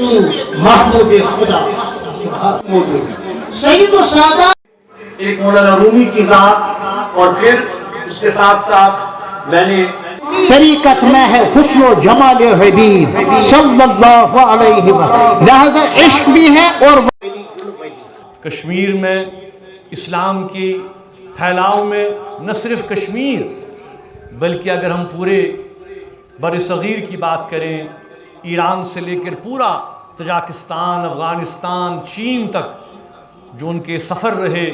تو محبوب خدا موجود ہے۔ سید و سادہ ایک مولانا رومی کی ذات، اور پھر اس کے ساتھ ساتھ میں نے طریقت میں ہے حسن و جمال حبیب صلی اللہ علیہ وسلم، لہذا عشق بھی ہے اور کشمیر میں اسلام کی پھیلاؤ میں نہ صرف کشمیر بلکہ اگر ہم پورے بر صغیر کی بات کریں، ایران سے لے کر پورا تاجکستان، افغانستان، چین تک جو ان کے سفر رہے،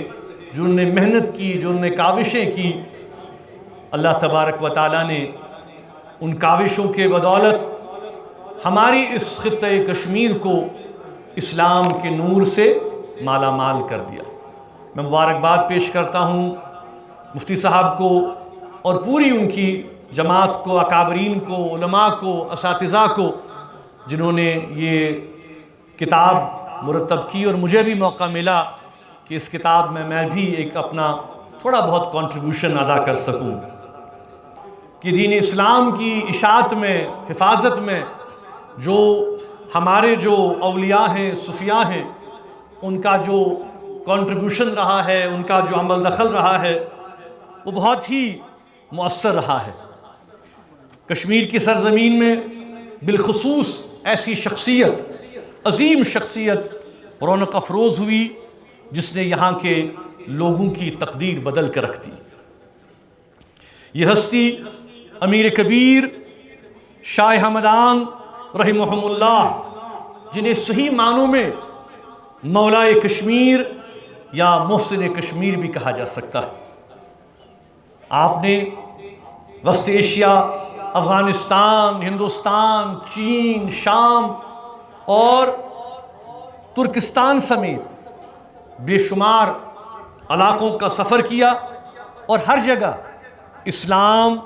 جو انہوں نے محنت کی، جو انہوں نے کاوشیں کی، اللہ تبارک و تعالیٰ نے ان کاوشوں کے بدولت ہماری اس خطۂ کشمیر کو اسلام کے نور سے مالا مال کر دیا۔ میں مبارکباد پیش کرتا ہوں مفتی صاحب کو اور پوری ان کی جماعت کو، اکابرین کو، علماء کو، اساتذہ کو، جنہوں نے یہ کتاب مرتب کی، اور مجھے بھی موقع ملا کہ اس کتاب میں بھی ایک اپنا تھوڑا بہت کنٹریبیوشن ادا کر سکوں کہ دین اسلام کی اشاعت میں، حفاظت میں جو ہمارے جو اولیاء ہیں، صوفیاء ہیں، ان کا جو کنٹریبیوشن رہا ہے، ان کا جو عمل دخل رہا ہے، وہ بہت ہی مؤثر رہا ہے۔ کشمیر کی سرزمین میں بالخصوص ایسی شخصیت، عظیم شخصیت رونق افروز ہوئی جس نے یہاں کے لوگوں کی تقدیر بدل کر رکھ دی۔ یہ ہستی امیر کبیر شاہ ہمدان رحمہم اللہ، جنہیں صحیح معنوں میں مولائے کشمیر یا محسن کشمیر بھی کہا جا سکتا ہے۔ آپ نے وسط ایشیا، افغانستان، ہندوستان، چین، شام اور ترکستان سمیت بے شمار علاقوں کا سفر کیا، اور ہر جگہ اسلام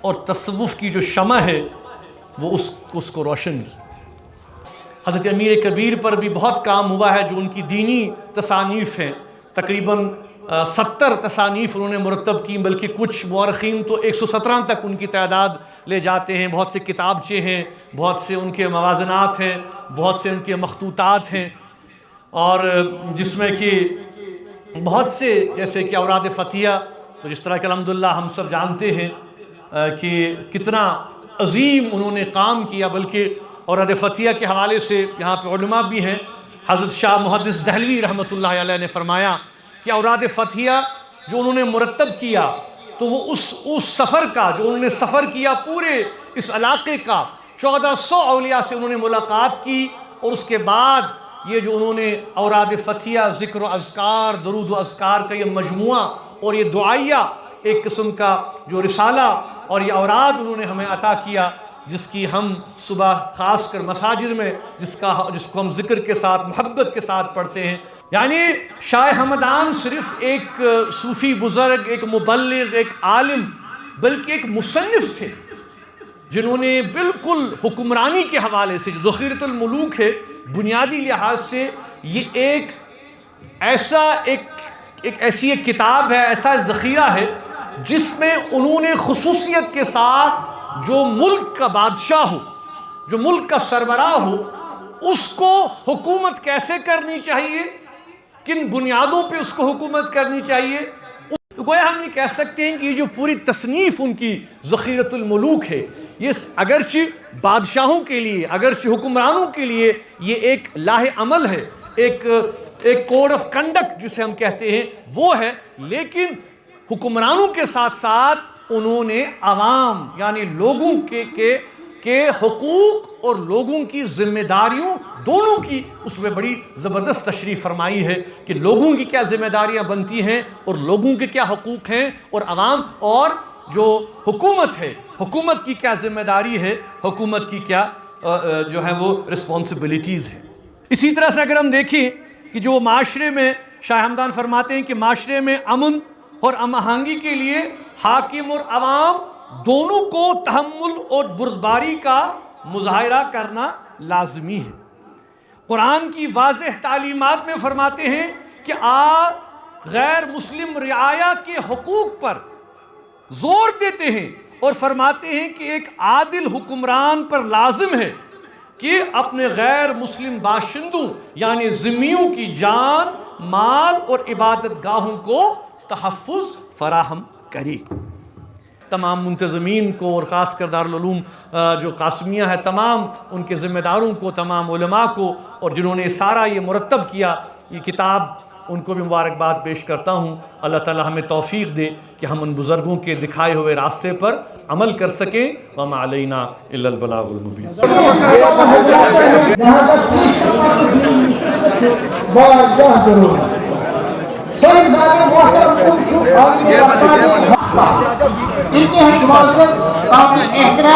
اور تصوف کی جو شمع ہے وہ اس کو روشن کی۔ حضرت امیر کبیر پر بھی بہت کام ہوا ہے، جو ان کی دینی تصانیف ہیں، تقریباً 70 تصانیف انہوں نے مرتب کی، بلکہ کچھ مورخین تو 117 تک ان کی تعداد لے جاتے ہیں۔ بہت سے کتابچے ہیں، بہت سے ان کے موازنات ہیں، بہت سے ان کے مخطوطات ہیں، اور جس میں کہ بہت سے جیسے کہ اوراد فتیہ، تو جس طرح کہ الحمدللہ ہم سب جانتے ہیں کہ کتنا عظیم انہوں نے کام کیا، بلکہ اوراد فتیہ کے حوالے سے یہاں پہ علماء بھی ہیں۔ حضرت شاہ محدث دہلوی رحمۃ اللہ علیہ نے فرمایا کہ اوراد فتیہ جو انہوں نے مرتب کیا، تو وہ اس سفر کا جو انہوں نے سفر کیا، پورے اس علاقے کا 1400 اولیاء سے انہوں نے ملاقات کی، اور اس کے بعد یہ جو انہوں نے اوراد فتیہ، ذکر و اذکار، درود و اذکار کا یہ مجموعہ اور یہ دعائیہ ایک قسم کا جو رسالہ اور یہ اوراد انہوں نے ہمیں عطا کیا، جس کی ہم صبح خاص کر مساجد میں جس کو ہم ذکر کے ساتھ، محبت کے ساتھ پڑھتے ہیں۔ یعنی شاہ ہمدان صرف ایک صوفی بزرگ، ایک مبلغ، ایک عالم، بلکہ ایک مصنف تھے، جنہوں نے بالکل حکمرانی کے حوالے سے، جو ذخیرۃ الملوک ہے، بنیادی لحاظ سے یہ ایک ایسی ایک کتاب ہے، ایسا ذخیرہ ہے جس میں انہوں نے خصوصیت کے ساتھ جو ملک کا بادشاہ ہو، جو ملک کا سربراہ ہو، اس کو حکومت کیسے کرنی چاہیے، کن بنیادوں پہ اس کو حکومت کرنی چاہیے، گویا ہم یہ کہہ سکتے ہیں کہ یہ جو پوری تصنیف ان کی ذخیرۃ الملوک ہے، یہ اگرچہ بادشاہوں کے لیے، اگرچہ حکمرانوں کے لیے یہ ایک لاہ عمل ہے، ایک کوڈ آف کنڈکٹ جسے ہم کہتے ہیں وہ ہے، لیکن حکمرانوں کے ساتھ ساتھ انہوں نے عوام یعنی لوگوں کے حقوق اور لوگوں کی ذمہ داریوں دونوں کی اس میں بڑی زبردست تشریح فرمائی ہے کہ لوگوں کی کیا ذمہ داریاں بنتی ہیں اور لوگوں کے کیا حقوق ہیں، اور عوام اور جو حکومت ہے، حکومت کی کیا ذمہ داری ہے، حکومت کی کیا جو ہے وہ رسپانسبلٹیز ہیں۔ اسی طرح سے اگر ہم دیکھیں کہ جو معاشرے میں شاہ ہمدان فرماتے ہیں کہ معاشرے میں امن اور ہم آہنگی کے لیے حاکم اور عوام دونوں کو تحمل اور بردباری کا مظاہرہ کرنا لازمی ہے۔ قرآن کی واضح تعلیمات میں فرماتے ہیں کہ آپ غیر مسلم رعایا کے حقوق پر زور دیتے ہیں اور فرماتے ہیں کہ ایک عادل حکمران پر لازم ہے کہ اپنے غیر مسلم باشندوں یعنی ذمیوں کی جان، مال اور عبادت گاہوں کو تحفظ فراہم کرے۔ تمام منتظمین کو اور خاص کر دارالعلوم جو قاسمیہ ہے تمام ان کے ذمہ داروں کو، تمام علماء کو، اور جنہوں نے سارا یہ مرتب کیا یہ کتاب، ان کو بھی مبارکباد پیش کرتا ہوں۔ اللہ تعالی ہمیں توفیق دے کہ ہم ان بزرگوں کے دکھائے ہوئے راستے پر عمل کر سکیں۔ وما علینا الا البلاغ المبین۔ ان کے احترام